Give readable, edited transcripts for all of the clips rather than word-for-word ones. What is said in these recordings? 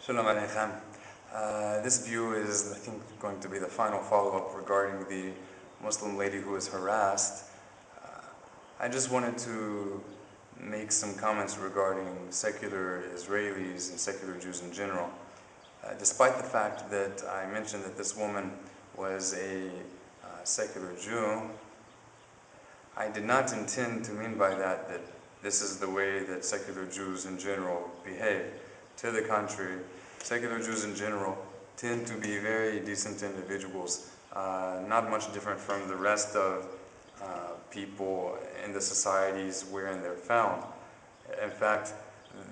Shalom Aleichem. This view is, I think, going to be the final follow-up regarding the Muslim lady who was harassed. I just wanted to make some comments regarding secular Israelis and secular Jews in general. Despite the fact that I mentioned that this woman was a secular Jew, I did not intend to mean by that this is the way that secular Jews in general behave. To the contrary, secular Jews in general tend to be very decent individuals, not much different from the rest of people in the societies wherein they're found. In fact,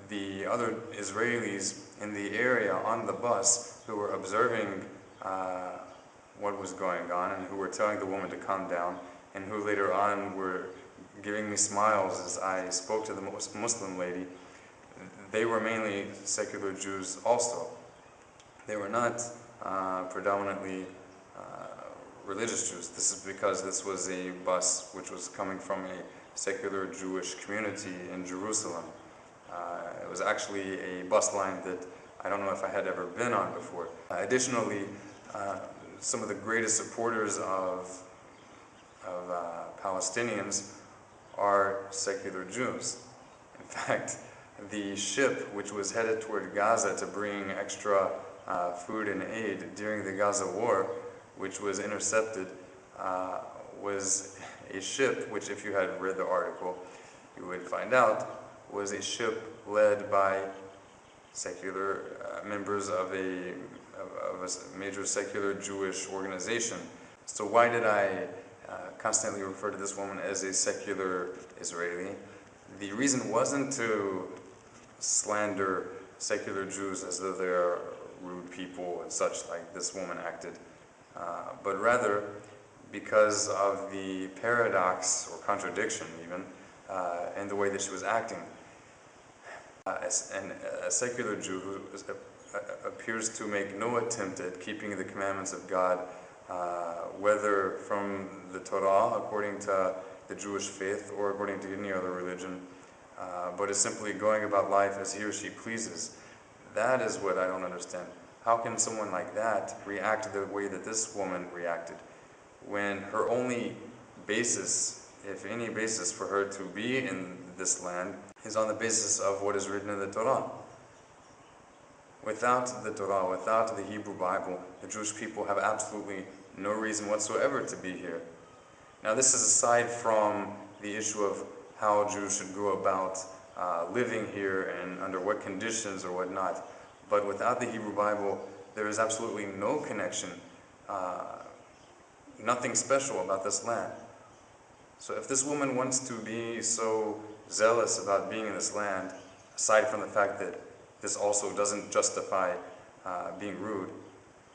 the other Israelis in the area on the bus who were observing what was going on and who were telling the woman to calm down and who later on were giving me smiles as I spoke to the Muslim lady, they were mainly secular Jews also. They were not predominantly religious Jews. This is because this was a bus which was coming from a secular Jewish community in Jerusalem. It was actually a bus line that I don't know if I had ever been on before. Additionally, some of the greatest supporters of Palestinians are secular Jews. In fact, the ship which was headed toward Gaza to bring extra food and aid during the Gaza war, which was intercepted, was a ship which, if you had read the article, you would find out was a ship led by secular members of a major secular Jewish organization. So why did I constantly refer to this woman as a secular Israeli? The reason wasn't to slander secular Jews as though they are rude people and such, like this woman acted, but rather because of the paradox or contradiction even in the way that she was acting. And a secular Jew who appears to make no attempt at keeping the commandments of God, whether from the Torah according to the Jewish faith or according to any other religion, but is simply going about life as he or she pleases. That is what I don't understand. How can someone like that react the way that this woman reacted, when her only basis, if any basis for her to be in this land, is on the basis of what is written in the Torah? Without the Torah, without the Hebrew Bible, the Jewish people have absolutely no reason whatsoever to be here. Now, this is aside from the issue of how Jews should go about living here and under what conditions or whatnot. But without the Hebrew Bible, there is absolutely no connection, nothing special about this land. So if this woman wants to be so zealous about being in this land, aside from the fact that this also doesn't justify being rude,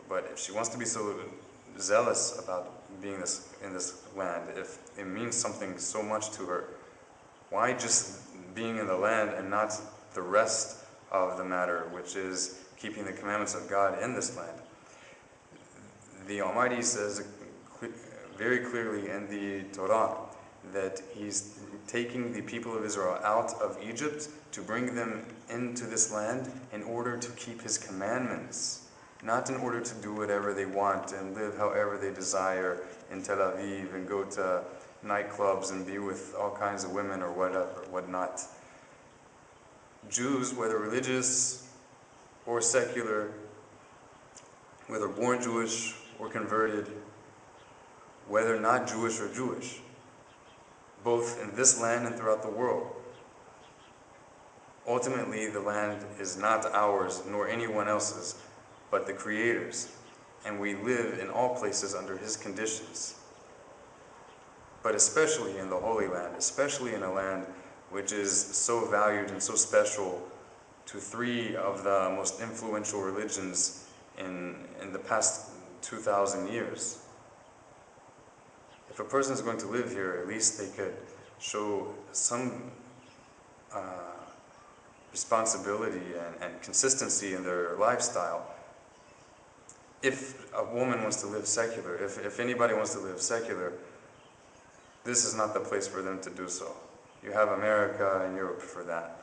but if she wants to be so zealous about being in this land, if it means something so much to her, why just being in the land and not the rest of the matter, which is keeping the commandments of God in this land? The Almighty says very clearly in the Torah that He's taking the people of Israel out of Egypt to bring them into this land in order to keep His commandments, not in order to do whatever they want and live however they desire in Tel Aviv and go to nightclubs and be with all kinds of women or whatnot. Jews, whether religious or secular, whether born Jewish or converted, whether not Jewish or Jewish, both in this land and throughout the world, ultimately the land is not ours nor anyone else's, but the Creator's, and we live in all places under His conditions. But especially in the Holy Land, especially in a land which is so valued and so special to three of the most influential religions in the past 2,000 years. If a person is going to live here, at least they could show some responsibility and consistency in their lifestyle. If a woman wants to live secular, if anybody wants to live secular, this is not the place for them to do so. You have America and Europe for that.